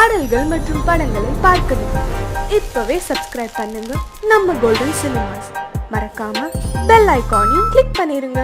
பாடல்கள் மற்றும் படங்களை பார்க்கணுமா? இப்பவே சப்ஸ்கிரைப் பண்ணுங்க நம்ம கோல்டன் சினிமாஸ். மறக்காம பெல் ஐகானையும் கிளிக் பண்ணிருங்க.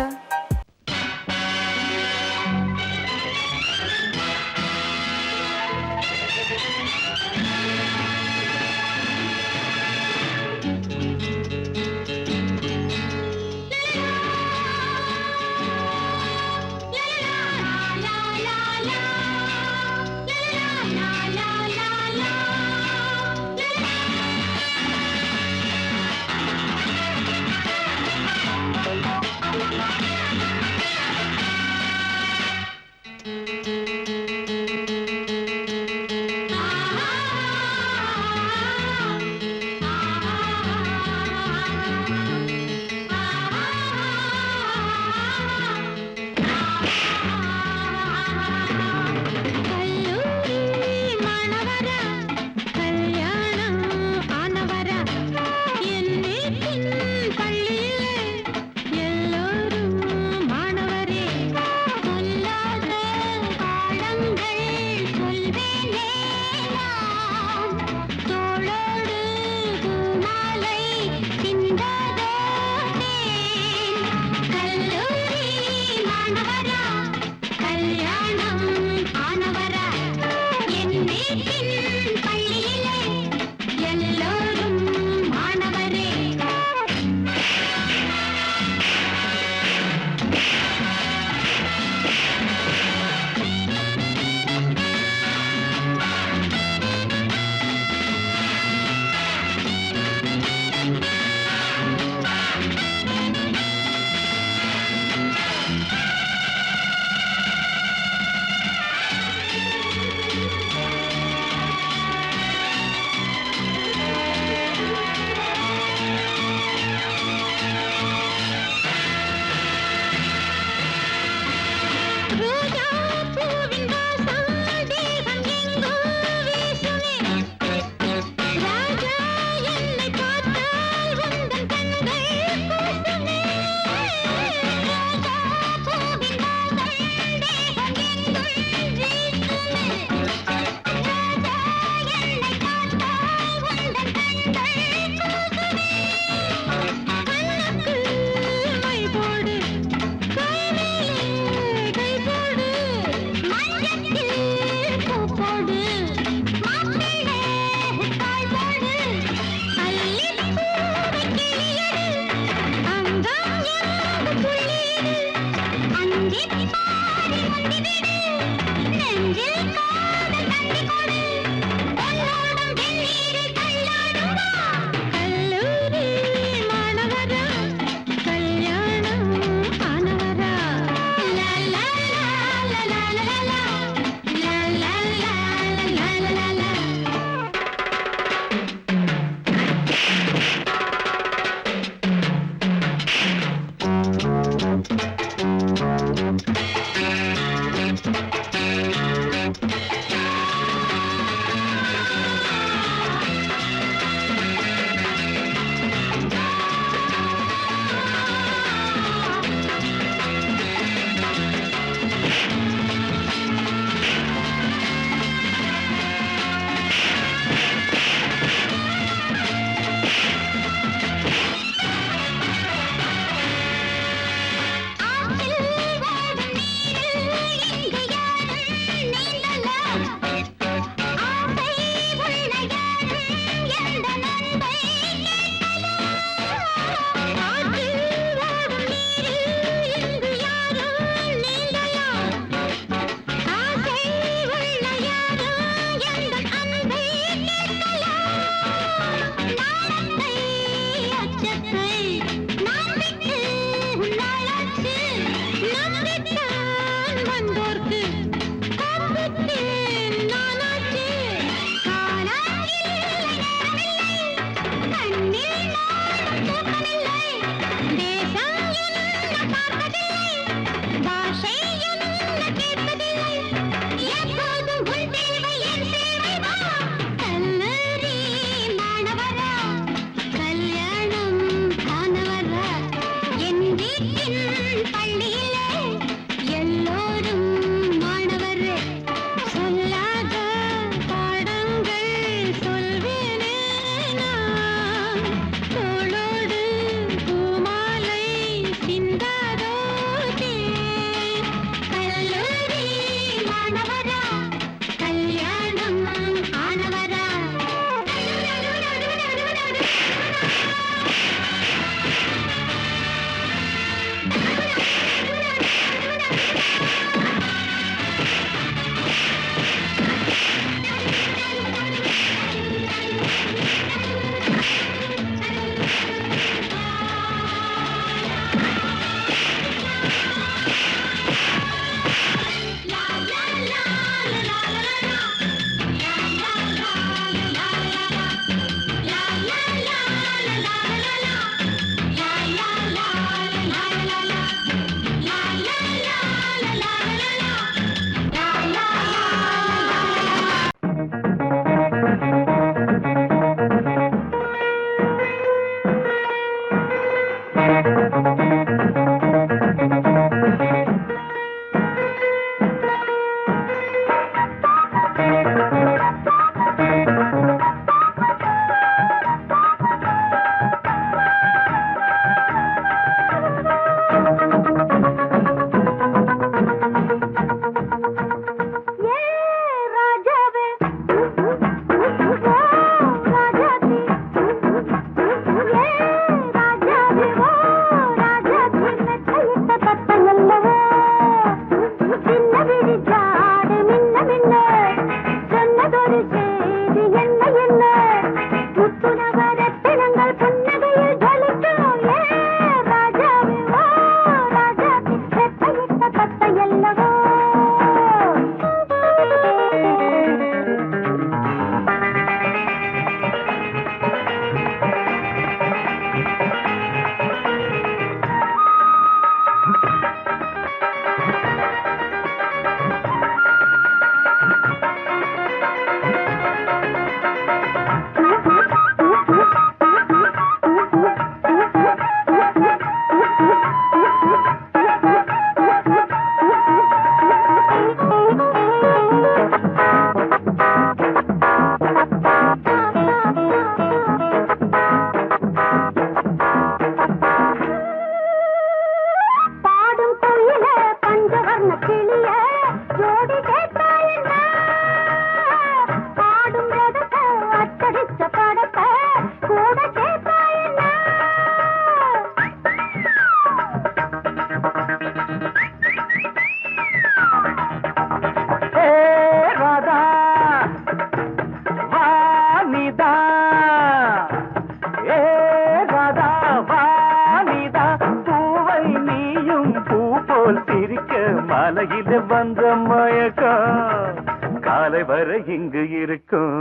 மாலையில வந்த மயக்கம் காலை வரை இங்கு இருக்கும்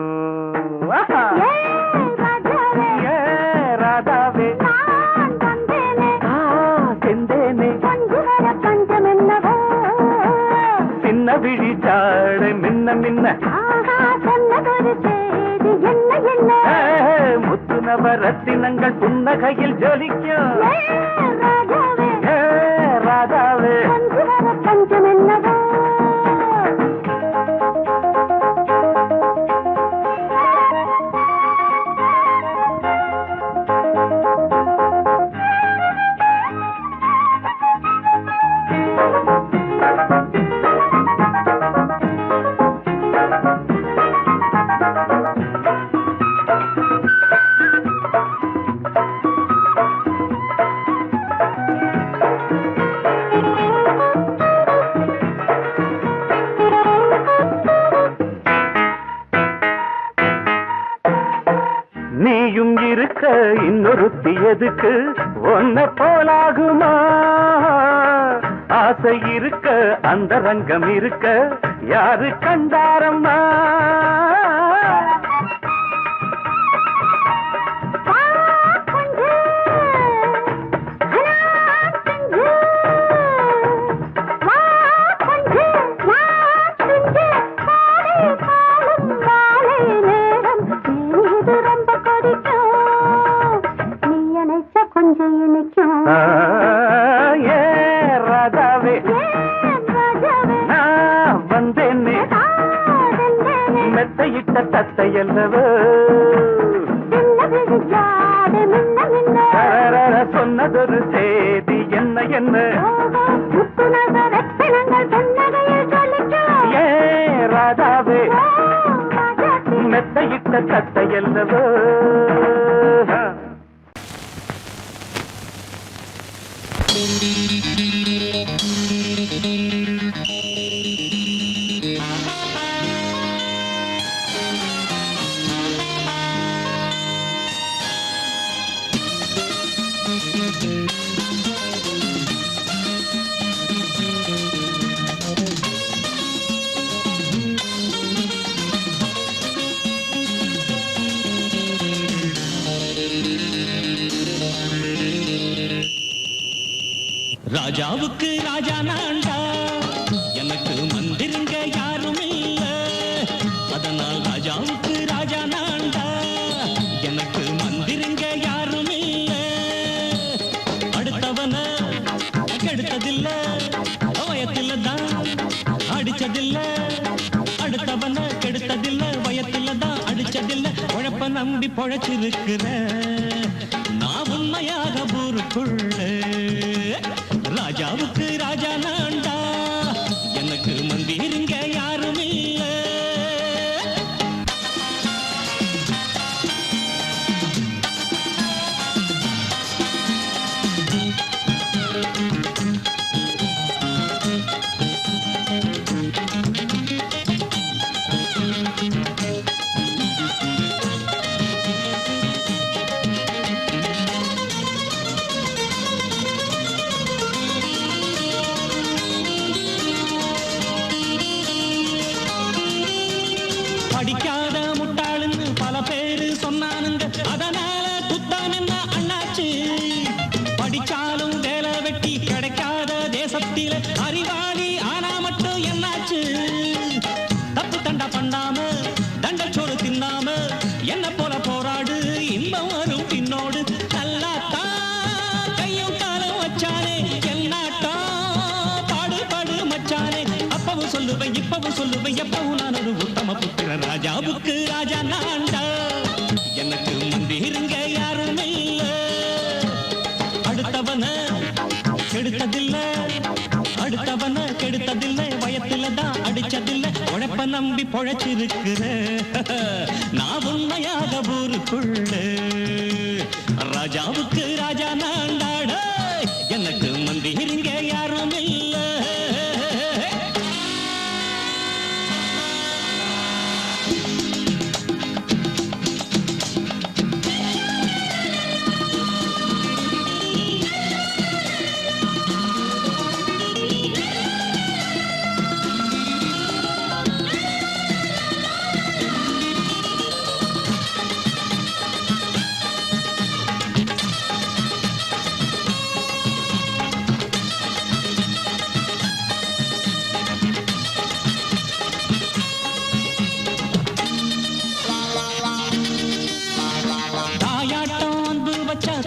ராதாவே செந்தேனே சின்ன விழி சாடை மின்ன மின்ன முத்து நவரத்தினங்கள் புன்னகையில் ஜொலிக்கும் ராதாவே பஞ்சம் என்னவோ நீயும் இருக்க இன்னொருத்தி எதுக்கு ஒன்ன போலாகுமா ஆசை இருக்க அந்த ரங்கம் இருக்க யாரு கண்டாரம்மா ராதாவே நான் வந்தேனே மெத்தையிட்ட தத்தையல்லவோ சொன்னதொரு செய்தி என்ன என்ன ராதாவே மெத்தையிட்ட தத்தையல்லவோ ராஜாவுக்கு ராஜா நான்டா எனக்கு மந்திருங்க யாரும் இல்ல அதனால் ராஜாவுக்கு ராஜா நான்டா எனக்கு மந்திருங்க யாரும் இல்ல அடுத்தவன கெடுத்ததில்ல வயத்தில தான் அடிச்சதில்ல அடுத்தவன கெடுத்ததில்ல வயத்தில தான் அடிச்சதில்ல உழப்ப நம்பி பொழைச்சிருக்கிற நான் உண்மையாக ஊருக்குள்ள ராஜாவுக்கு ராஜா நான்டா எனக்கு மந்திருங்க யாரும் இல்ல இப்பவும் சொல்லுவேன் எப்பவும் நான் ஒரு உத்தம புத்திர ராஜாவுக்கு ராஜா நான்டா எனக்கு மந்திருங்க யாரும் இல்ல அடுத்தவன கெடுத்ததில்ல அடுத்தவன கெடுத்ததில்லை வயத்துல தான் அடிச்சதில்ல உழைப்ப நம்பி பொழைச்சிருக்கிற நான் உண்மையாக ஊருக்குள்ள ராஜாவுக்கு ராஜா நான்டாட எனக்கு மந்திருங்க யாரும் இல்ல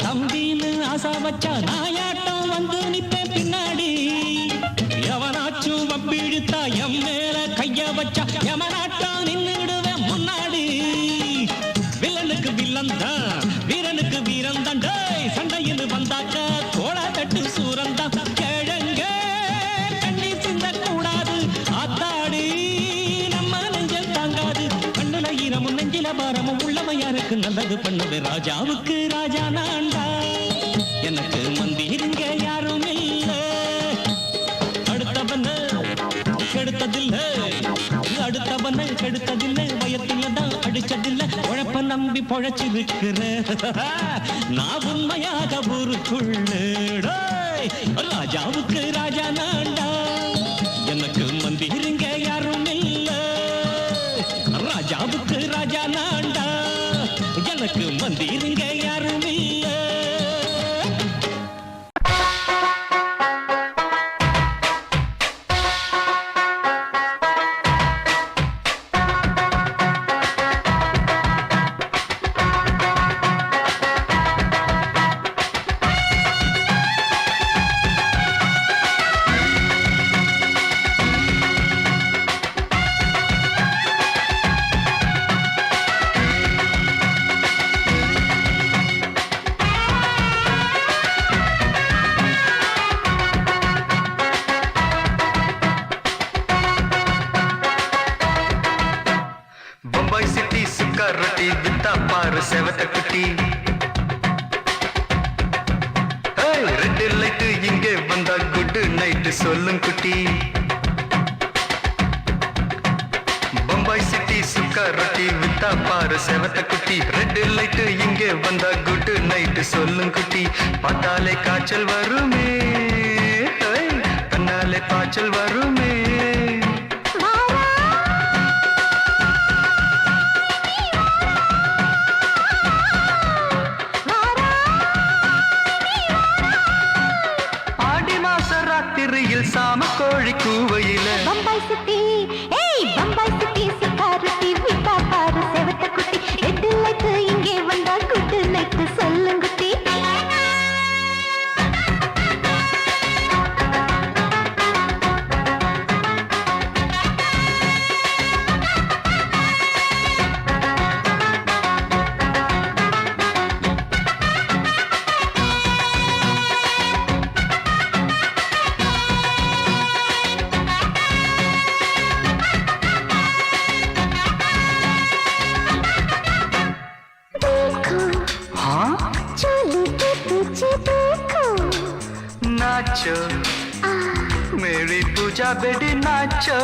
தம்பின்னு ஆசா வச்சா நாயாட்டம் வந்து நிப்பேன் பின்னாடி எவனாச்சும் வப்பிழுத்தா எம் மேல கைய வச்சா எவனாட்டம் நின்னுடுவேன் முன்னாடி வில்லனுக்கு வில்லன் தான் வீரனுக்கு வீரன் தான் சண்டையில் வந்தாக்க கோலா தட்டு சூரன் தான் கிழங்க கண்ணி சிந்த கூடாது ஆத்தாடி நம்ம நெஞ்சல் தாங்காது கண்ணுல ஈரமும் நெஞ்சில பாரமும் உள்ளமையாருக்கு நல்லது பண்ணது ராஜாவுக்கு ராஜா நான்டா எனக்கு மந்திருங்க யாரும் இல்ல அடுத்தவன கெடுத்ததில்லை அடுத்தவன கெடுத்ததில்லை வயத்துல தான் அடிச்சதில்லை உழைப்ப நம்பி பொழைச்சிருக்கிற நான் உண்மையாக ஊருக்குள்ள ராஜாவுக்கு ராஜா நான்டா எனக்கு மந்திருங்க யாரும் இல்ல ராஜாவுக்கு ராஜா நான்டா எனக்கு மந்திருங்க யாரும் இல்ல செவத்த குட்டி ரெண்டு லைட்டு இங்கே வந்தா குட் நைட்டு சொல்லும் குட்டி பம்பாய் சிட்டி சுக்கா ரொட்டி வித்தா பாரு செவத்த குட்டி ரெண்டு லைட்டு இங்கே வந்தா குட் நைட்டு சொல்லும் குட்டி பார்த்தாலே காய்ச்சல் வருமே கண்ணாலே பாய்ச்சல் வருமே சாம கோழி கூவையில பம்பாய் சிட்டி பம்பாய் சிட்டி சிக்காரட்டி விட்டா பாரு செவத்த குட்டி ரெட்டு லைட்டு இங்கே வந்தா குட்டு நைட்டு சொல்லுங்குட்டி नाचो मेरी पूजा बेटी नाचो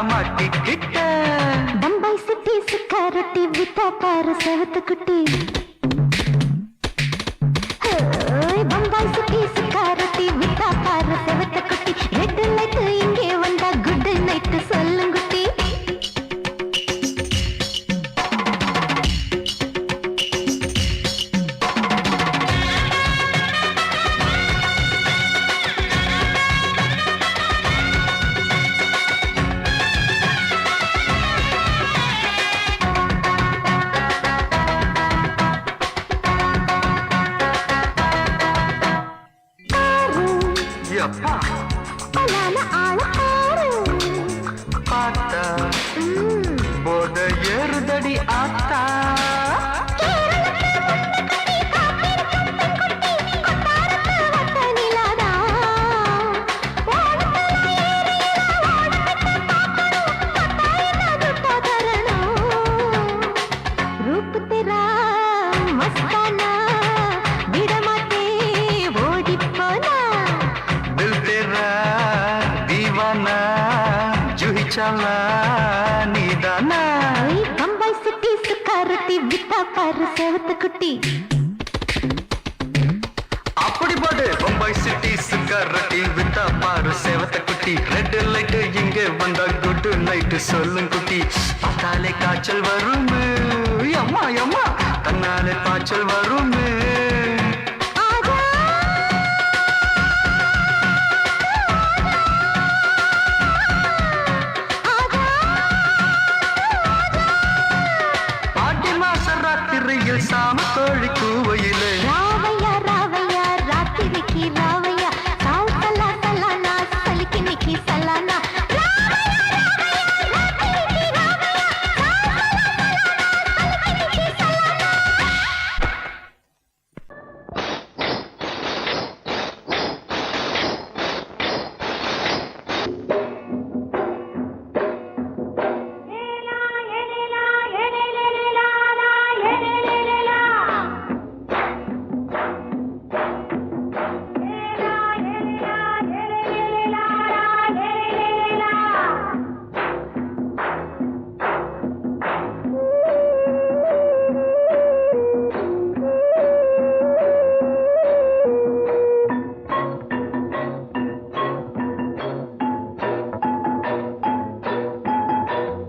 மாட்டிக்கிட்ட பம்பாய் சிட்டி சிக்காரட்டி விட்டா பாரு செவத்த குட்டி பம்பாய் சிட்டி சிக்காரட்டி விட்டா பாரு செவத்த குட்டி ரெட்டு லைட்டு இங்கே வந்தா குட் நைட்டு சொல்லுங்குட்டி மசாலா நீதானா பம்பாய் சிட்டி சுக்காரத்தி வித்தா பாரு செவத்து குட்டி அப்படி பாடு பம்பாய் சிட்டி சுக்காரத்தி வித்தா பாரு சேவத்த குட்டி ரெட் லைட் இங்கே வந்தா குட் நைட் சொல்லும் குட்டி பார்த்தாலே காய்ச்சல் வருமே அம்மா அம்மா தன்னாலே பாய்ச்சல் வருமே ஆடி மாச ராத்திரியில் சாம கோழி கூவையிலே ராவையா ராவையா ராத்திரிக்கு ராவையா சால் சலா சலானா சலிக்கு நிக்கி சலானா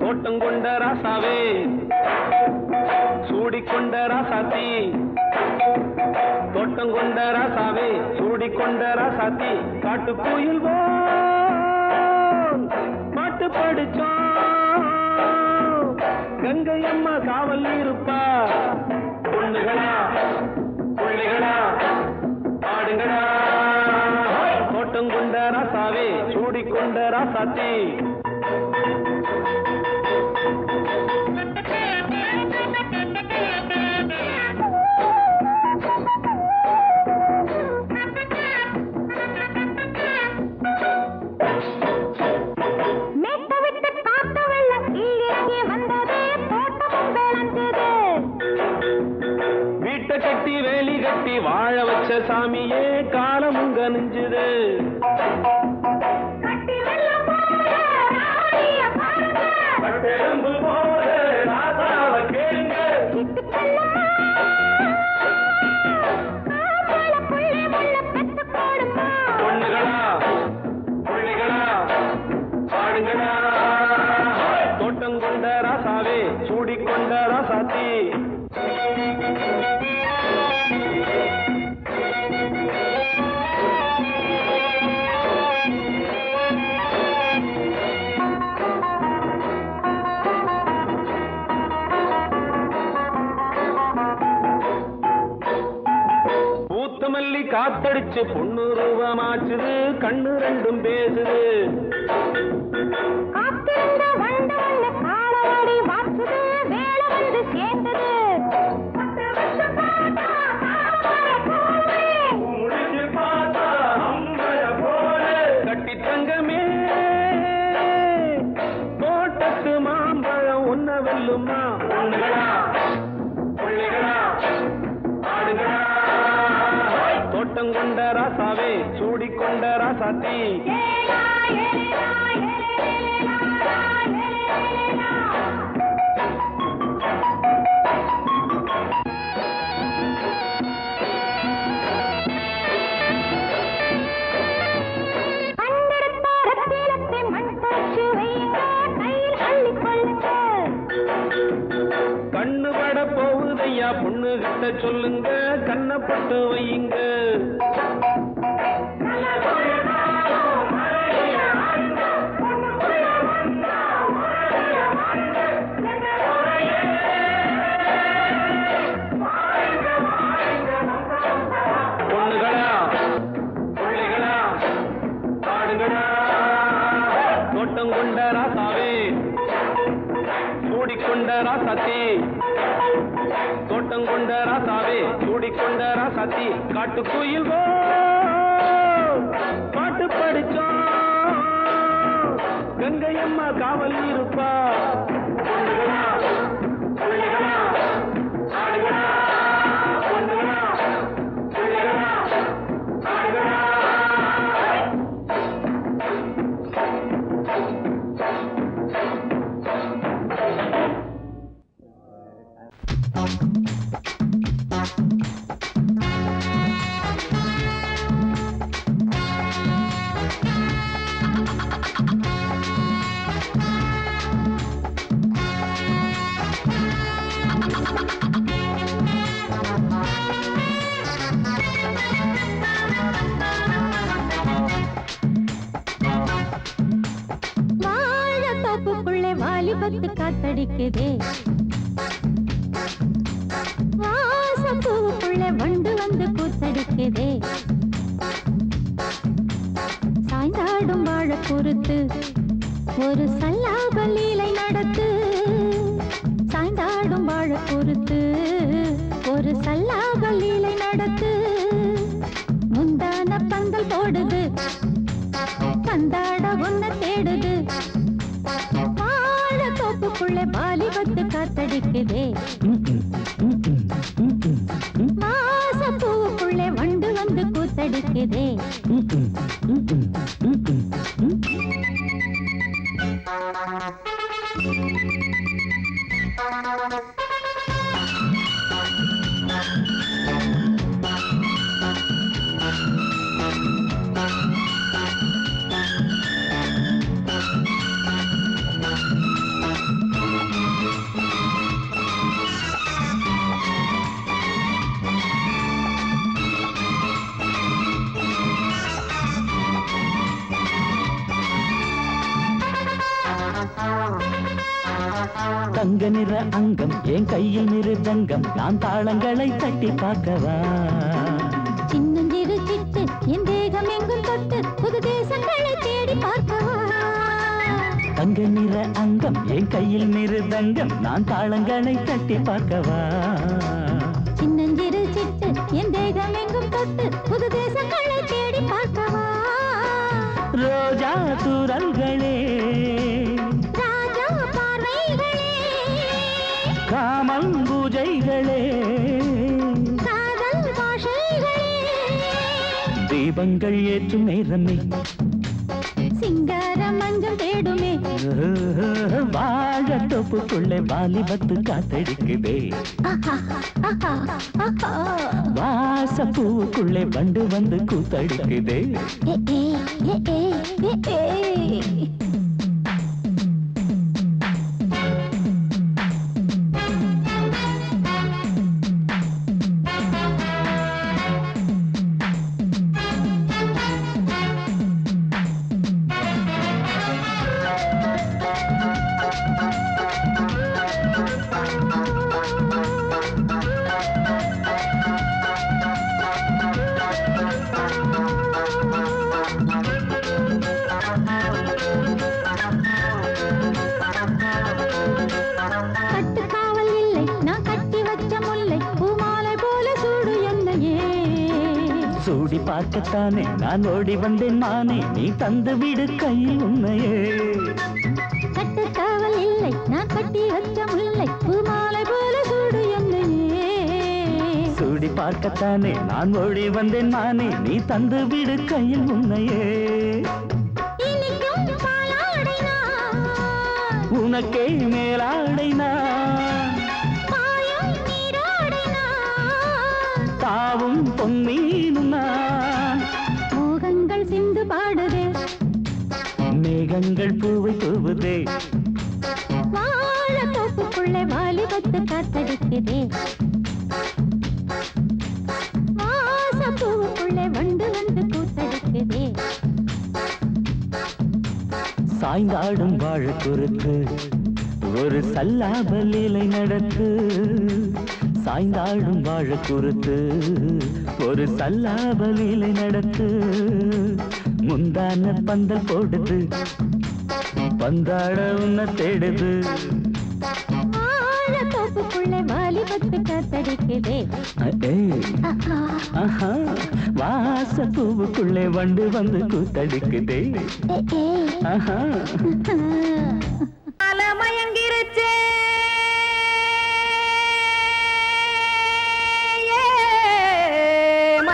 தோட்டங்கொண்ட ராசாவே சூடிக்கொண்ட ராசாத்தி தோட்டங்கொண்ட ராசாவே சூடிக்கொண்ட ராசாத்தி காட்டுக்குயில் பாட்டு படிச்சோம் கங்கை அம்மா காவல் இருப்பா பொண்ணுகளா பிள்ளைகளா ஆடுங்களா தோட்டங்கொண்ட ராசாவே சூடிக்கொண்ட ராசாத்தி கட்டி வேலி கட்டி வாழ வச்ச சாமியே காலமும் கனிஞ்சுது பொண்ணுகளா பிள்ளைகளா ஆடுங்களா தோட்டங்கொண்ட ராசாவே சூடிக்கொண்ட ராசாத்தி மல்லி காத்தடிச்சு பொண்ணு ரூபமாச்சுது கண்ணு ரெண்டும் பேசுது கட்டி தங்கமே தோட்டத்து மாம்பழம் உன்ன வெல்லுமா பொண்ணுகளா பிள்ளைகளா ஆடுகளா தோட்டங்கொண்ட ராசாவே சூடிக்கொண்ட ராசாத்தி கண்ணு பட போகுதையா பொண்ணு கிட்ட சொல்லுங்க கண்ணப்பட்டு வையுங்க பொண்ணுகளா பிள்ளைகளா ஆடுங்களா தோட்டங்கொண்ட ராசாவே சூடிக்கொண்ட ராசாத்தி தோட்டங்கொண்ட ராசாவே சூடிக்கொண்ட ராசாத்தி காட்டுக்குயில் பாட்டு படிச்சோம் கங்கை அம்மா காவல் இருப்பா பொண்ணுகளா பிள்ளைகளா ஆடுகளா பொண்ணுகளா பிள்ளைகளா ஆடுகளா வாலிபத்து காத்தடிக்குதே வாசப்பூவுக்குள்ள வண்டு வந்து கூத்தடிக்குதே சாய்ந்தாடும் வாழ பொறுத்து ஒரு சல்லாப லீலை நடத்து சாய்ந்தாடும் வாழ பொறுத்து ஒரு சல்லாப லீலை நடத்து முந்தான பந்தல் போடுது பந்தாட ஒன்ன தேடுது வாழ தோப்புக்குள்ளே வாலிபத்து காத்தடிக்குதே வாசப்பூவுக்குள்ளே வண்டு வந்து கூத்தடிக்குதே தங்க நிற அங்கம் என் கையில் மிருதங்கம் நான் தாளங்களை தட்டி பார்க்கவா சின்னஞ்சிறு சிட்டு என் தேகம் எங்கும் தொட்டு புது தேசங்களை தேடி பார்க்கவா தங்க நிற அங்கம் என் கையில் மிருதங்கம் நான் தாளங்களை தட்டி பார்க்கவா சின்னஞ்சிறு சிட்டு என் தேகம் எங்கும் தொட்டு புது தேசங்களை தேடி பார்க்கவா ரோஜா தூரல்களே ராஜா பார்வைகளே காமல் பூஜைகளே காதல் பாஷைகளே தீபங்கள் ஏற்றும் நேரமே சிங்கார மஞ்சள் தேடுமே வாழ தொப்புக்குள்ளே வாலிபத்து காத்தடிக்குதே வாசப்பூவுக்குள்ளே வண்டு வந்து கூத்தடிக்குதே கட்டுக்காவல் இல்லை நான் கட்டி வச்ச முல்லை பூமாலை போல சூடு என்னையே சூடி பார்க்கத்தானே நான் ஓடி வந்தேன் நானே நீ தந்து விடு கையில் உன்னையே கட்டுக்காவல் இல்லை நான் கட்டி வச்ச முல்லை பூமாலை போல சூடு என்னையே சூடி பார்க்கத்தானே நான் ஓடி வந்தேன் நானே நீ தந்து விடு கையில் உன்னையே இனிக்கும் பாலாடை நான் உனக்கே மேலாடை நான் பாயும் நீரோடை நான் தாவும் பொன்மீனும் நான் மோகங்கள் சிந்து பாடுதே மேகங்கள் பூவை தூவுதே வாழ தோப்புக்குள்ளே வாலிபத்து காத்தடிக்குதே வாசப்பூவுக்குள்ளே வண்டு வந்து கூத்தடிக்குதே சாய்ந்தாடும் வாழ குறுக்கு ஒரு சல்லாப லீலை நடத்து சாய்ந்தாடும் வாழ குறுத்து ஒரு சல்லாப லீலை நடத்து முந்தான பந்தல் போடுது பந்தாட உன்ன தேடுது வாழ தோப்புக்குள்ளே வாலிபத்து காத்தடிக்குதே ஆஹா வாசப்பூவுக்குள்ளே வண்டு வந்து கூத்தடிக்குதே ஆஹா மயங்கிருச்சே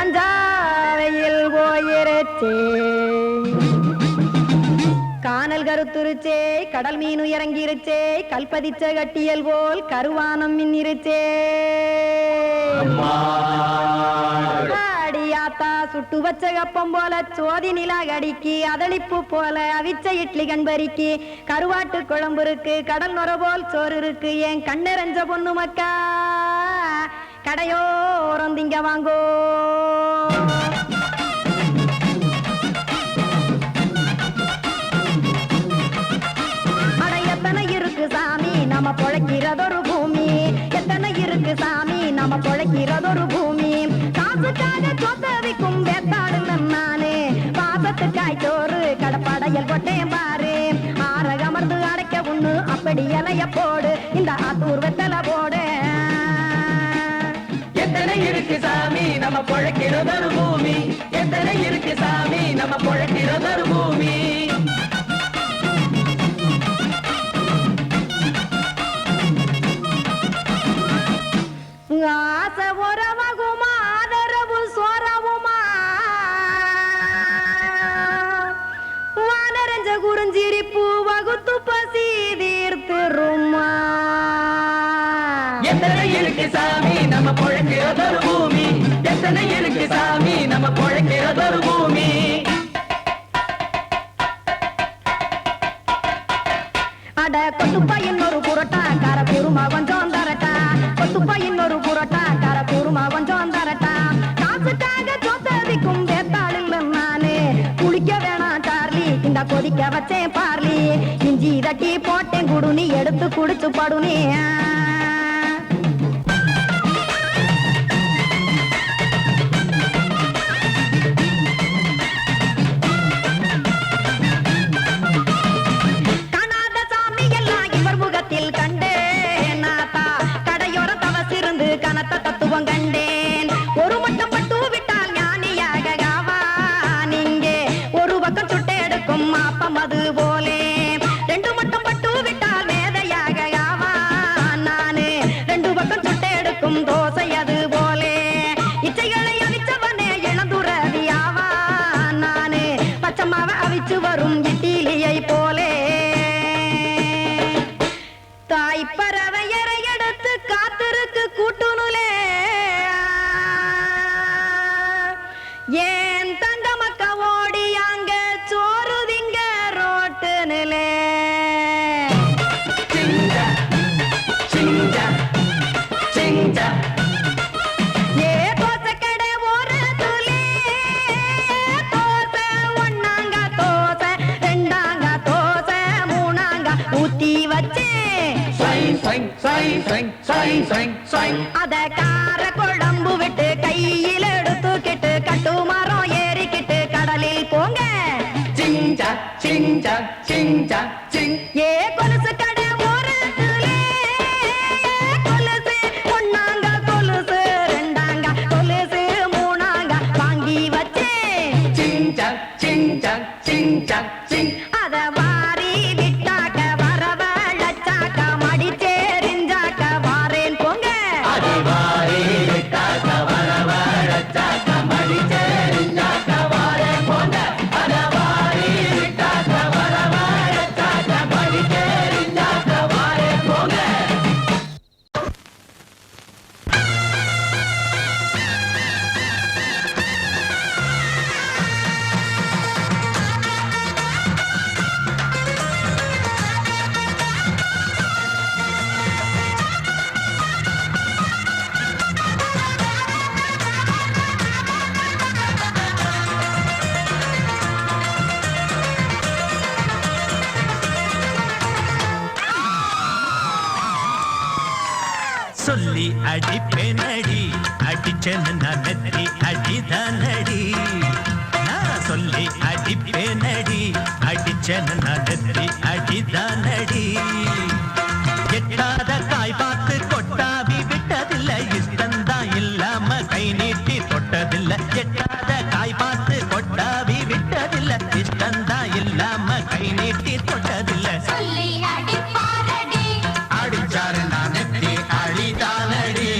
மஞ்சாவையில் போயிருச்சே கானல் கருத்துருச்சே கடல் மீன் இறங்கிருச்சே கல்பதிச்ச கட்டியல் போல் கருவானம் மின்னிருச்சே அடியாத்தா சுட்டு வச்ச கப்பம் போல சோதி நிலா கடிக்கு அதளிப்பு போல அவிச்ச இட்லி கண்பறிக்கு கருவாட்டு குழம்பு இருக்கு கடல் நுர போல் சோறு இருக்கு என் கண்ணெரஞ்ச பொண்ணு மக்கா கடையோரம் திங்க வாங்கோ அடையத்தனை இருக்கு நம்ம பொழைக்கிறதொரு பூமி எத்தனை இருக்கு சாமி நம்ம பொழைக்கிறதொரு பூமி காசுக்காக சொத்தவிக்கும் வேத்தாடுன்னு நானே பாசத்துக்காய் சோறு கடப்படையல் போட்டேன் பாரு ஆரகமர்ந்து அடைக்க ஒண்ணு அப்படி இலைய போடு இந்த ஆத்தூர் வெத்தலை போடு எத்தனை இருக்கு சாமி நம்ம பொழைக்கிறதொரு பூமி எத்தனை இருக்கு சாமி நம்ம பொழைக்கிறதொரு பூமி ஆசை உறவகுமா ஆதரவு சோறவுமா வானரஞ்ச குறிஞ்சிரிப்பு வகுத்து பசி தீர்த்துருமா எத்தனை இருக்கு சாமி நம்ம பொழைக்கிறதொரு பூமி எத்தனை இருக்கு சாமி நம்ம பொழைக்கிறதொரு பூமி அட கொத்துப்பா இன்னொரு புரோட்டா கார குருமா கொஞ்சம் தரட்டா கொத்துப்பா இன்னொரு புரோட்டா கார குருமா கொஞ்சம் தரட்டா காசுக்காக சொத்ததிக்கும் வேத்தாளில் நானு குளிக்க வேணாம் சார்லி இந்த கொதிக்க வச்சேன் பார்லி இஞ்சி தட்டி போட்டேன் குடுனி எடுத்து குடிச்சு படுனி தத்துவம் கண்டேன் ஒரு மட்டும் பட்டு விட்டால் ஞானியாக ஆவான் இங்கே ஒரு பக்கம் சுட்டு எடுக்கும் மாப்பம் அது போலே ரெண்டு மட்டும் பட்டு விட்டால் மேதையாக ஆவான் நானு ரெண்டு பக்கம் சுட்டு எடுக்கும் தோசை அது போலே இச்சைகளை அவிச்சவனே இளந்துறவி ஆவான் நானு பச்சமாவ அவிச்சு வரும் இட்டிலியை போலே தாய் பறவையரை எடுத்து காத்திருக்கு கூட்டுனுலே ஏன் தங்க மக்க ஓடி அங்க சோறுதிங்க ரோட்டு நிலே ஏ தோசை கடை ஒரு துளி தோசை ஒன்னாங்க தோசை ரெண்டாங்க தோசை மூணாங்க ஊத்தி வச்சே அத கார குழம்பு விட்டு கையில் எடுத்துக்கிட்டு கட்டு மரம் ஏறிக்கிட்டு கடலில் போங்க ஏ கொலுசு கடை ஓரத்துலே கொலுசு ஒன்னாங்க கொலுசு ரெண்டாங்க கொலுசு மூணாங்க வாங்கி வச்சே அத வாரி விட்டாக்க வரவழைச்சாக்க மடிச்சேரிஞ்சாக்க வாரேன் போங்க சொல்லி அடிப்பேனடி அடிச்சேன்னு நான் நெத்தி அடிதானடி நான் சொல்லி அடிப்பேனடி அடிச்சேன்னு நான் நெத்தி அடிதானடி எட்டாத காய் பார்த்து கொட்டாவி விட்டதில்லை இஷ்டந்தான் இல்லாம கை நீட்டி தொட்டதில்லை எட்டாத காய் பார்த்து கொட்டாவி விட்டதில்லை இஷ்டந்தான் இல்லாம கை நீட்டி தொட்டதில்லை அடிச்சாரு நான் நெத்தி அடிதானடி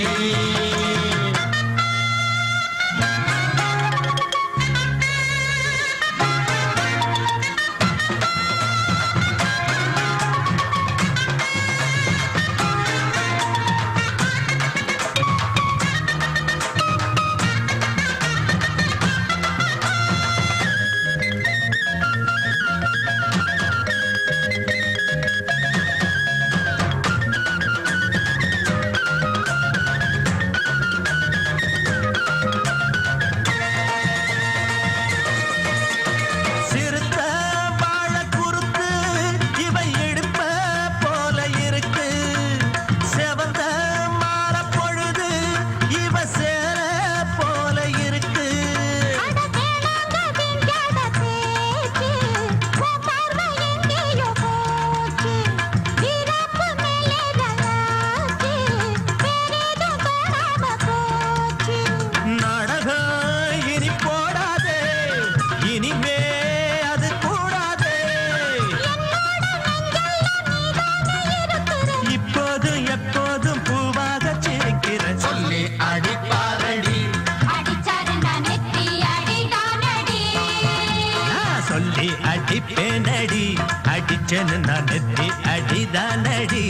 அடிப்பேனடி அடிச்சனு நான் நெத்தி அடிதானடி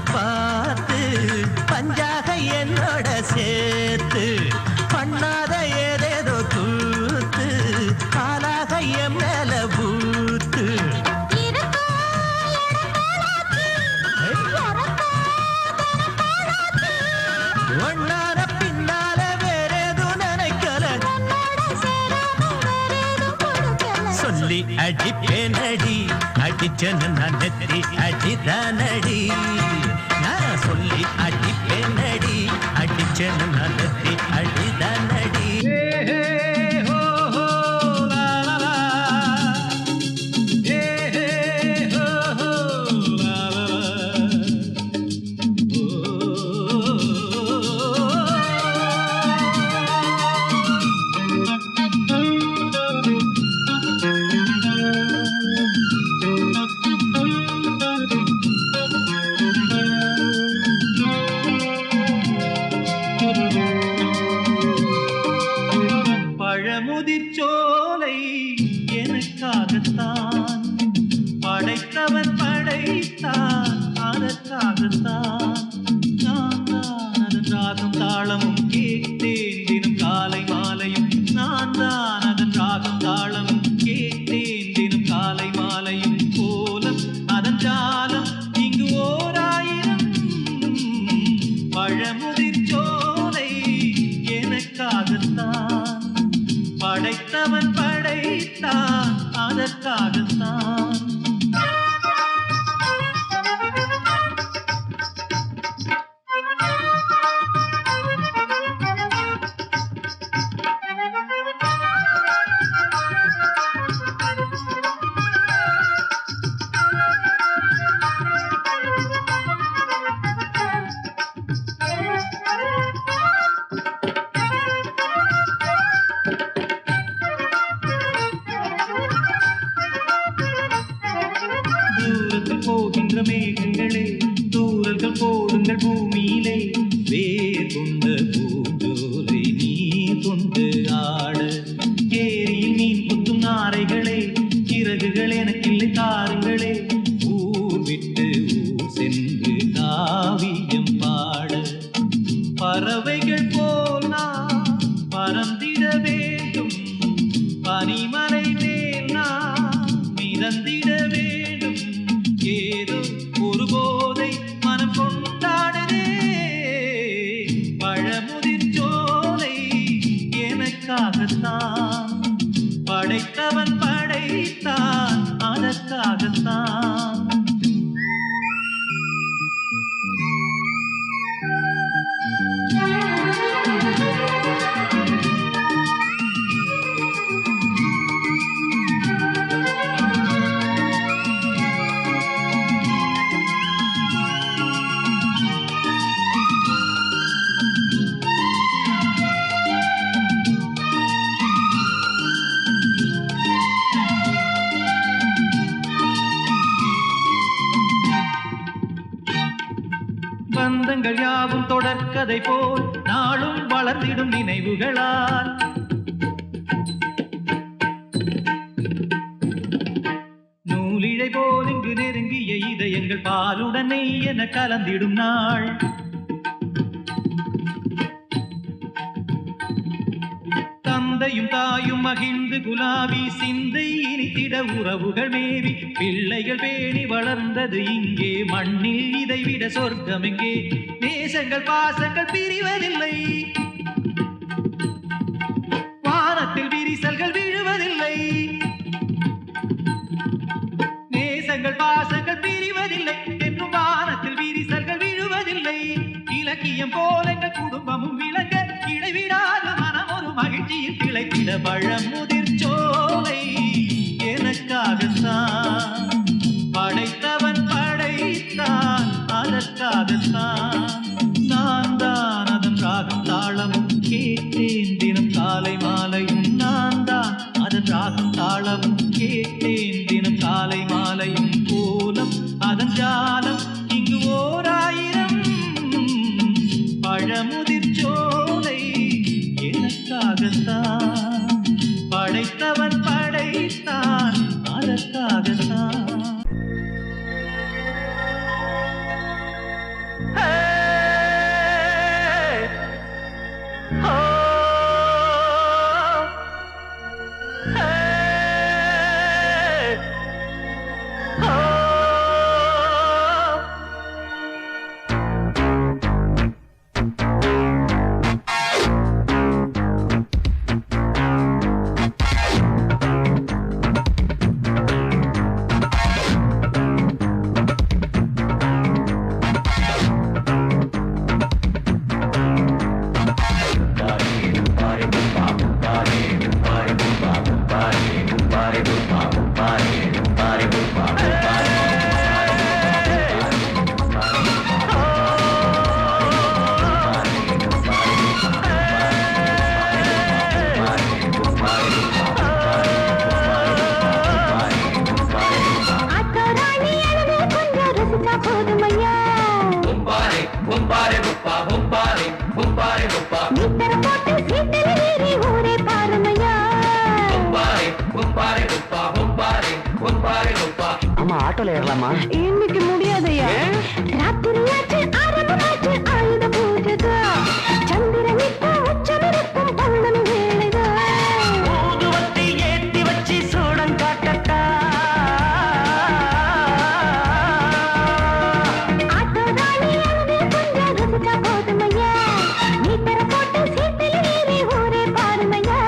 பார்த்து பஞ்சாக என்னோட சேர்த்து பண்ணாத ஏதேதோ கூத்து ஆளாக என் மேல பூத்து ஒன்னார பின்னால வேறேதும் நினைக்கல சொல்லி அடிப்பேனடி அடிச்சனு நான் நெத்தி அடிதானடி நான் சொல்லி அடிப்பேனடி அடிச்சனு நான் நெத்தி அடிதானடி பழமுதிர்ச்சோலை எனக்காகத்தான் படைத்தவன் படைத்தான் அதற்காகத்தான் நான் தான் அதன் ராகம் தாளமும் கேட்டேன் தினம் காலை மாலையும் நான் தான் அதன் ராகம் தாளமும் கேட்டேன் தினம் காலை மாலையும் கோலம் அதன் ஜாலம் இங்கு ஓராயிரம் பழமுதிர்ச்சோலை எனக்காகத்தான் படைத்தவன் படைத்தான் அதற்காகத்தான் போகின்ற மேகங்களே தூரல்கள் போடுங்கள் பூமியிலே வேர் கொண்ட பூஞ்சோலை நீ கொண்டு ஆட ஏரியில் மீன் குத்தும் நாரைகளே இறகுகள் எனக்கில்லை தாருங்களே ஊர் விட்டு ஊர் சென்று காவியம் பாட பறவைகள் போல் நான் பறந்திட வேண்டும் பனிமலை மேல் நான் மிதந்திட வேண்டும் ஏதோ ஒரு போதை மனம் கொண்டாடுதே பழமுதிர்ச்சோலை எனக்காகத்தான் படைத்தவன் படைத்தான் அதற்காகத்தான் பந்தங்கள் யாவும் தொடர்கதை போல் நாளும் வளர்ந்திடும் நினைவுகளால் நூலிழை போல் இங்கு நெருங்கிய இதயங்கள் பாலுடன் நெய் என கலந்திடும் நாள் தந்தையும் தாயும் மகிழ்ந்து குலாவி சிந்தை இனித்திட உறவுகள் மேவி பிள்ளைகள் பேணி வளர்ந்தது இங்கே மண்ணில் இதைவிட சொர்க்கம் எங்கே நேசங்கள் பாசங்கள் பிரிவதில்லை வானத்தில் விரிசல்கள் விழுவதில்லை நேசங்கள் பாசங்கள் பிரிவதில்லை என்றும் வானத்தில் விரிசல்கள் விழுவதில்லை இலக்கியம் போல எங்கள் குடும்பமும் விளங்க இடைவிடாத மனம் ஒரு மகிழ்ச்சியில் கிளைத்திட பழமுதிர் சோலை எனக்காகத்தான் படைத்தவன் படைத்தான் அதற்காகத்தான் நான் தான் அதன் ராகம் தாளமும் கேட்டேன் தினம் காலை மாலையும் நான் தான் அதன் ராகம் தாளமும் கேட்டேன் தினம் காலை மாலையும் கோலம் அதன் ஜாலம் இங்கு ஓராயிரம் பழமுதிர் சோலை எனக்காகத்தான் படைத்தவன் படைத்தான் அதற்காகத்தான் ஆட்டோல ஏறலாமா? இன்னைக்கு முடியாதையா ராத்திரியாச்சு ஆரம்பமாச்சு ஆயுத பூஜைதா சந்திரன் இப்ப உச்சமிருக்கும் பௌர்ணமி வேளைதா ஊதுவத்தி ஏத்தி வச்சு சூடம் காட்டட்டா ஆட்டோதானி அங்கே கொஞ்சம் ருசிச்சா போதுமையா நீ தர போட்டு சீட்டில் ஏறி ஊரே பாருமையா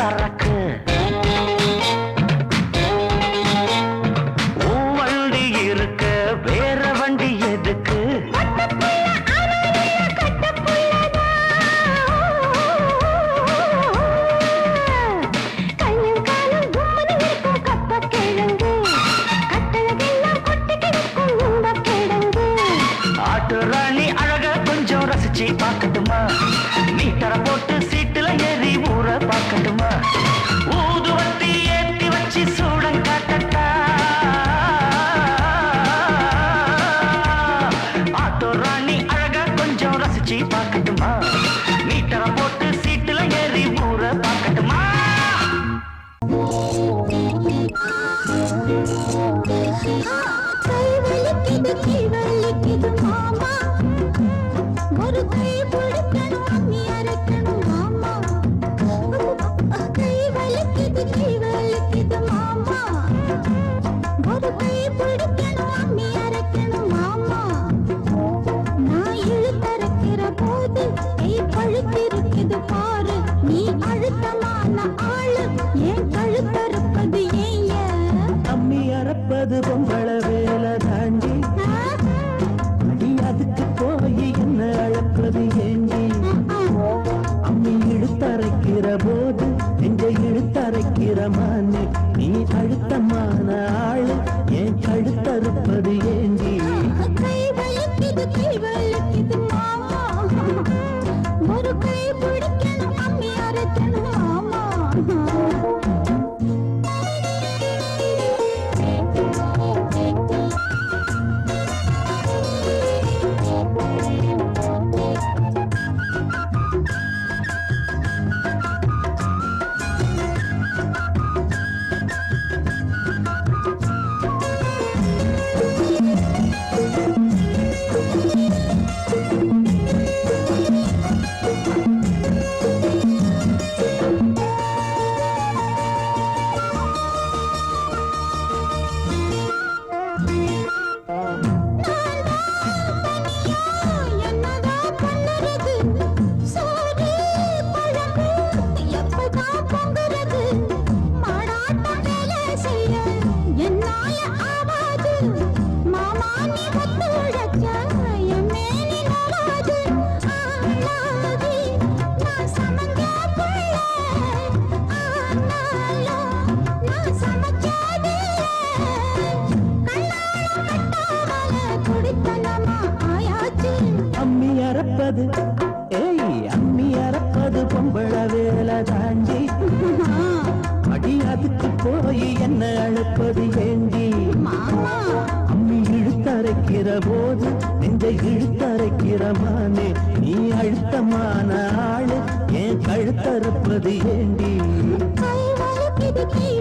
சரக்கு வண்டி இருக்க வேற வண்டி எதுக்கு ஆட்டு ராணி அழக கொஞ்சம் ரசிச்சு பார்க்கட்டுமா மீட்டரை போட்டு சீட்டுல ஏறி ஊற பார்க்கட்டுமா ஊதுவத்தி ஏத்தி வச்சு சூடம் காட்டட்டா ஆட்டு ராணி அழக கொஞ்சம் ரசிச்சு பார்க்கட்டுமா மீட்டரை போட்டு சீட்டுல ஏறி ஊற பார்க்கட்டுமா கை வலிக்குது மாமா ஒரு கை பிடிக்கணும் அம்மி அரைக்கணும் மாமா கை வலிக்குது மாமா ஒரு கை பிடிக்கணும் அம்மி அரைக்கணும் மாமா நான் இழுத்தரைக்கிற போது கை பழுத்திருக்குது பாரு நீ அழுத்தமான ஆளு ஏன் கழுத்தறுப்பது ஏன் அம்மி அறப்பது பொம்பள வேலை தாண்டி அடி அதுக்கு போய் என்ன அழப்பது ஏண்டி அம்மி இழுத்தரைக்கிற போது நெஞ்ச இழுத்தரைக்கிற மானே நீ அழுத்தமான ஆளு ஏன் கழுத்தறுப்பது ஏண்டி கை வலிக்குது மாமா ஒரு கை பிடிக்கணும் அம்மி அரைக்கணும் மாமா அம்மி அறப்பது அம்மி அறப்பது பொம்பள வேலை தாண்டி அடி அதுக்கு போய் என்ன அழுப்பது ஏண்டி அம்மி இழுத்தரைக்கிற போது நெஞ்ச இழுத்தரைக்கிற மானே நீ அழுத்தமான ஆளு ஏன் கழுத்தறுப்பது ஏண்டி கை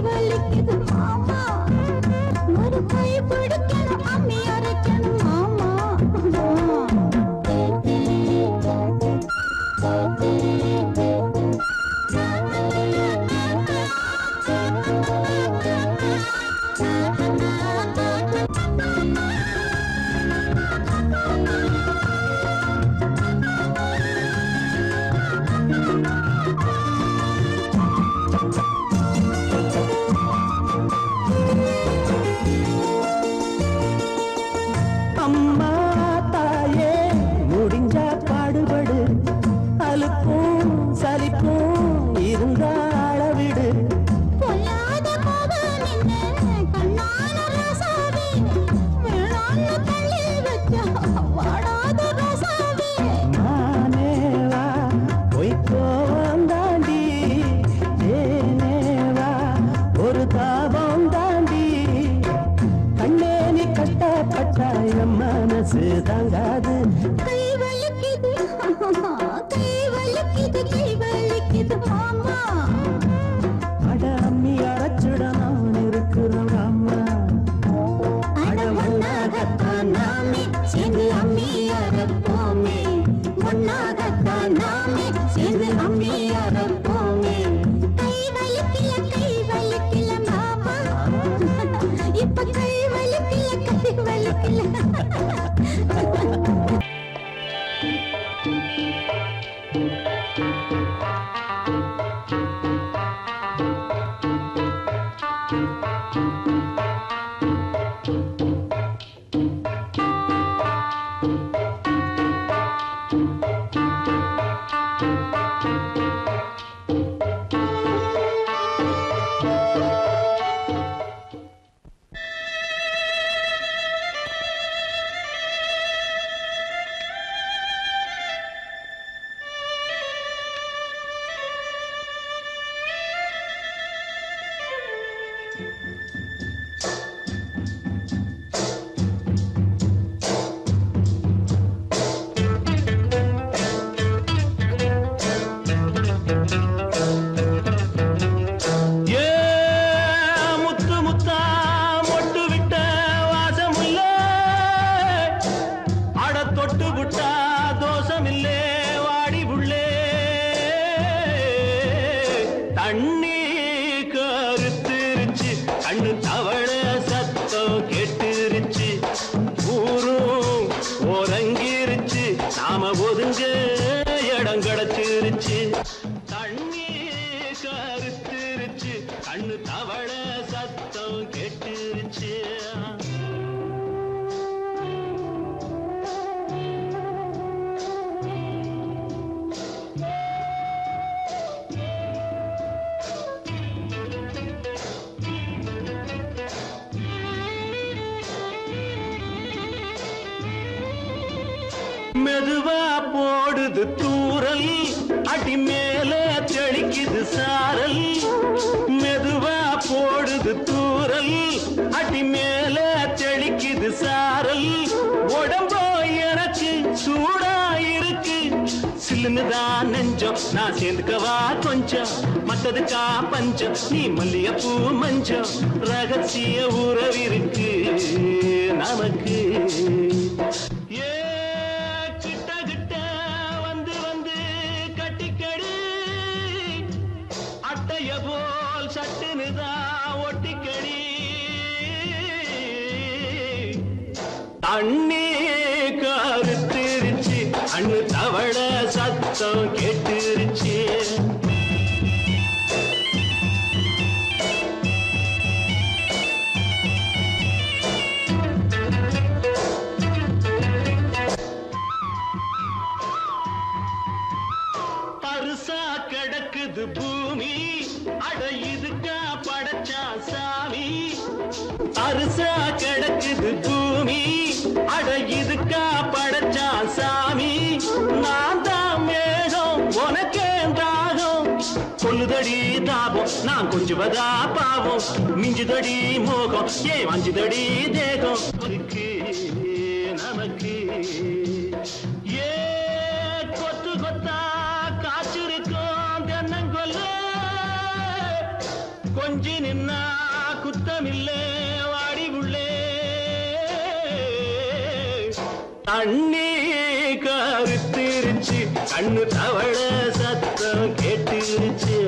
வலிக்குது மாமா ஒரு கை பிடிக்கணும் அம்மி அரைக்கணும் மாமா அம்மா தாயே முடிஞ்சா பாடுபடு அலுப்பும் சலிப்பும் இருந்தா அளவிடு பொல்லாத போது நின்னு கண்ணான ரசாவே வேளாண் தள்ளி வச்சா வாடாத ரசாவே நானேவா பொய்க்கோவம் தாண்டி ஏனேவா ஒரு தாபம் தாண்டி கண்ணே நீ கஷ்டப்பட்ட என் மனசு தாங்காது கை வலிக்குது மாமா அட அம்மி அரைச்சுட நான் இருக்கிறேன் அம்மா அட ஒன்னாகத்தான் நாமே சேர்ந்து அம்மி அரைப்போமே ஒன்னாகத்தான் நாமே சேர்ந்து அம்மி அரைப்போமே கை வலிக்கல மாமா இப்ப கை வலிக்கல ஏ முத்து முத்தா மொட்டு விட்ட வாசமுல்ல அட தொட்டு விட்டா தோஷமில்லே வாடி புள்ளே தண்ணி கருத்துருச்சு கண்ணு தவள சத்தம் கேட்டுருச்சு ஊரும் ஓரங்கிருச்சு நாம ஒதுங்க இடம் கிடைச்சிருச்சு தண்ணி கருத்துருச்சு கண்ணு தவள சத்தம் கேட்டுருச்சு மெதுவா போடுது தூரல் அடி மேல தெளிக்குது சாரல் மெதுவா போடுது தூரல் அடி மேல தெளிக்குது சாரல் உடம்போ எனக்கு சூடா இருக்கு சில்லுன்னுதான் நெஞ்சம் நான் சேர்ந்துக்கவா கொஞ்சம் மத்ததுக்கா பஞ்சம் நீ மல்லிகைப்பூ மஞ்சம் ரகசிய உறவிருக்கு நமக்கு ஏ கிட்ட கிட்ட வந்து வந்து கட்டிக்கடி அட்டைய போல் சட்டுனுதான் ஒட்டிக்கடி தண்ணி கருத்துருச்சு அண்ணு தவள சத்தம் கேட்டுருச்சு பருசா கிடக்குது பூமி அட இதுக்கா படைச்சா சாமி அரிசா கிடக்குது பூமி அட இதுக்கா படைச்சா சாமி நான் தான் மேகம் உனக்கே தாகம் கொல்லுதடி தாபம் நான் கொஞ்சுவதா பாவம் மிஞ்சுதடி மோகம் ஏன் வஞ்சுதடி தேகம் இருக்கு நமக்கு ஏ கொத்து கொத்தா காய்ச்சிருக்கும் தென்னங்கொல்ல கொஞ்சி நின்னா குத்தமில்லே வாடி உள்ளே தண்ணி கருத்திருச்சு கண்ணு தவள சத்தம் கேட்டுருச்சு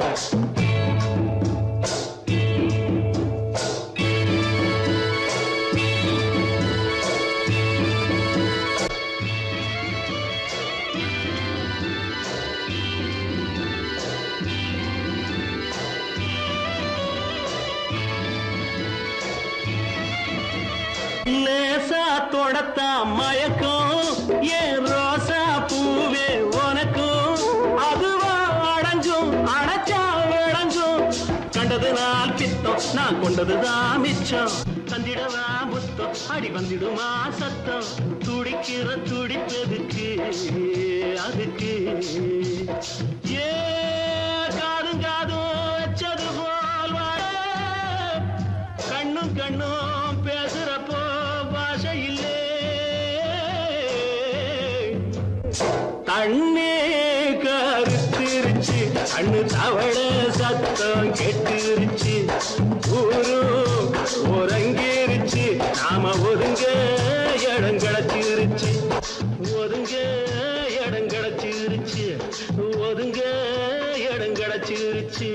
லேசா தொடத்தா மயக்கம் ஏன் ரோசா பூவே உனக்கும் அதுவா அடைஞ்சும் அடைச்சா விளைஞ்சும் கண்டது நாள் பித்தம் நான் கொண்டதுதான் மிச்சம் தந்திடவா புத்தம் அடி வந்திடுமா சத்தம் துடிக்கிற துடிப்பதுக்கு அதுக்கு ஏ காதும் காதும் வச்சது போல் வாழ கண்ணும் கண்ணும் பேசுறப்போ பாஷை இல்லே தண்ணி கருத்திருச்சு கண்ணு தவள சத்தம் கெட்டுருச்சு ஊரும் ஒரங்கிருச்சு நாம ஒதுங்க இடம் கிடைச்சிருச்சு ஒதுங்க இடம் கிடைச்சிருச்சு ஒதுங்க இடம் கிடைச்சிருச்சு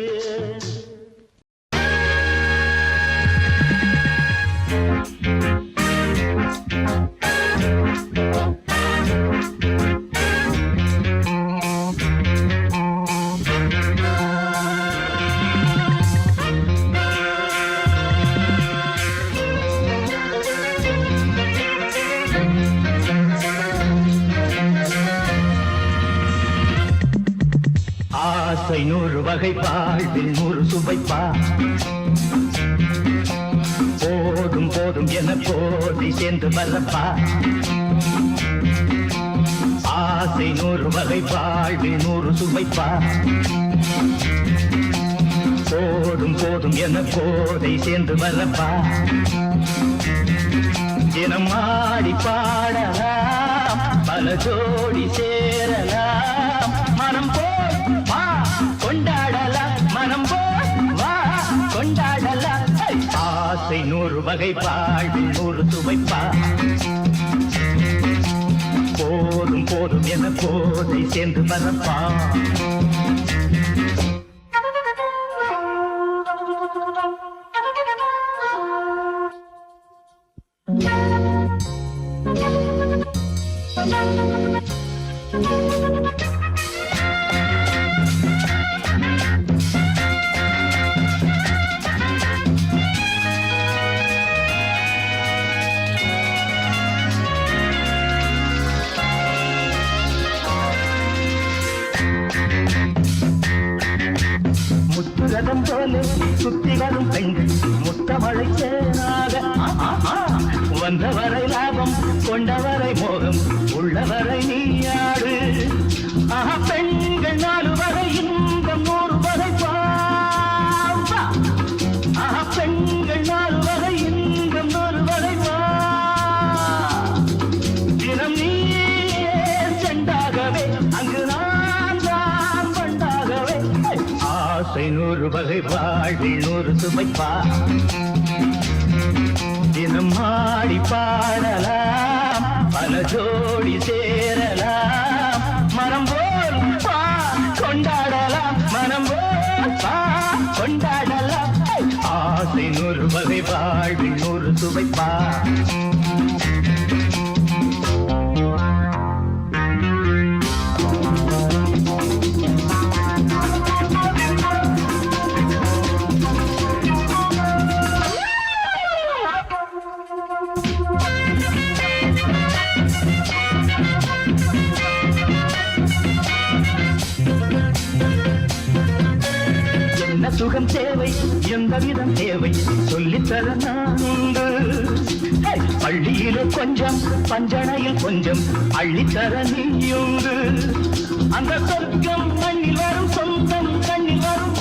ஆசை 100 வகை வாழ்வில் 100 சுவைப்பா போதும் போதும் என போதி சேர்ந்து வரப்பா ஆசை 100 வகை வாழ்வில் 100 சுவைப்பா போதும் போதும் என போதை சேர்ந்து வரப்பா தினம் ஆடி பாடலாம் பல ஜோடி சேரலாம் மனம் போல் வா கொண்டாடலாம் மனம் போல் வா கொண்டாடலாம் ஆசை 100 வகை வாழ்வில் 100 சுவைப்பா போதும் போதும் என போதை சேர்ந்து வரப்பா முத்துரதம் போல சுத்தி வரும் பெண்கள் முத்தமழை சேனாக வந்தவரை லாபம் கொண்டவரை மோகம் உள்ளவரை நீயாடு பெண்கள் 4 வரை இன்பம் 100 வரை பெண்கள் 4 வரை இன்பம் 100 வரை தினம் நீயே செண்டாகவே அங்கு நான் தான் பண்டாகவே ஆசை 100 வகை வாழ்வில் 100 சுமைப்பா தினம் ஆடி பாடலாம் பல ஜோடி சேரலாம் மனம் போல் பா கொண்டாடலாம் மனம் போல் பா கொண்டாடலாம் ஆசை 100 வகை வாழ்வில் 100 சுவைப்பா சுகம் தேவை எந்த விதம் தேவை சொல்லித்தர நான் உண்டு பள்ளியிலே கொஞ்சம் பஞ்சனையில் கொஞ்சம் அள்ளித்தர நீயுண்டு அந்த சொர்க்கம் மண்ணில் வரும் சொந்தம் கண்ணில் வரும்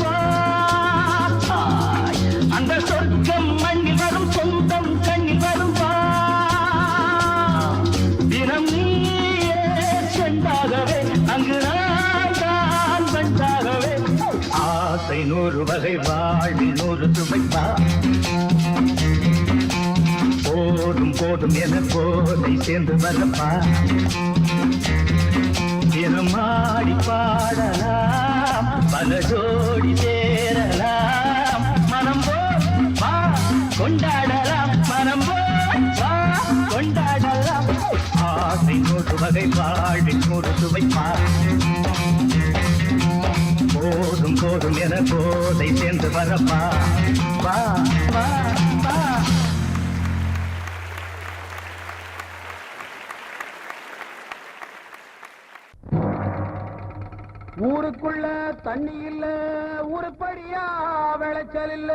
அந்த சொர்க்கம் மண்ணில் வரும் சொந்தம் கண்ணில் வரும் தினம் நீயே சென்றாகவே அங்கு நான் தான் வந்தாகவே ஆசை 100 வகை வாழ்வில் 100 சுமைப்பா போதும் போதும் என போதை சேர்ந்து வரப்பா தினம் ஆடி பாடலாம் பல ஜோடி சேரலாம் மனம் போல் வா கொண்டாடலாம் மனம் போல் வா கொண்டாடலாம் ஆசை 100 வகை வாழ்வில் 100 சுவைப்பா போதும் போதும் என போதை சேர்ந்து வரப்பா வா வா வா ஊருக்குள்ள தண்ணி இல்ல ஊருப்படியா விளைச்சல் இல்ல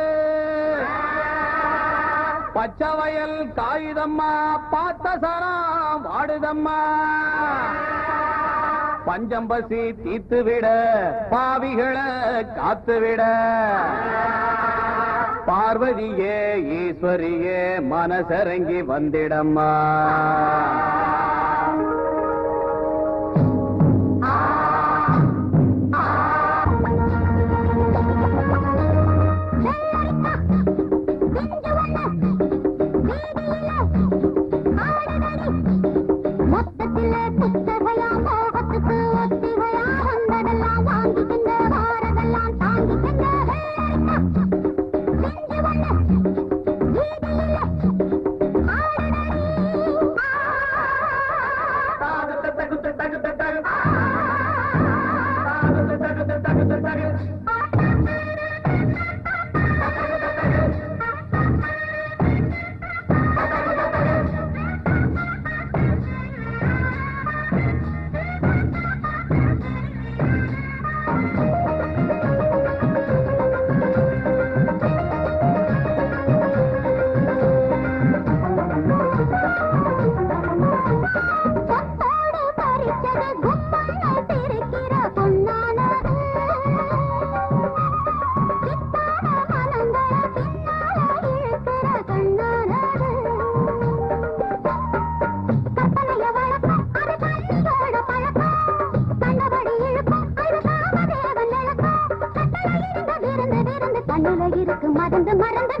பச்சை வயல் காயுதம்மா பார்த்த சரம் வாடுதம்மா பஞ்சம் பசி தீத்து விட பாவிகளை காத்து விட பார்வதியே ஈஸ்வரியே மனசரங்கி வந்திடம்மா மண்ணுல இருக்கு மறந்து மறந்து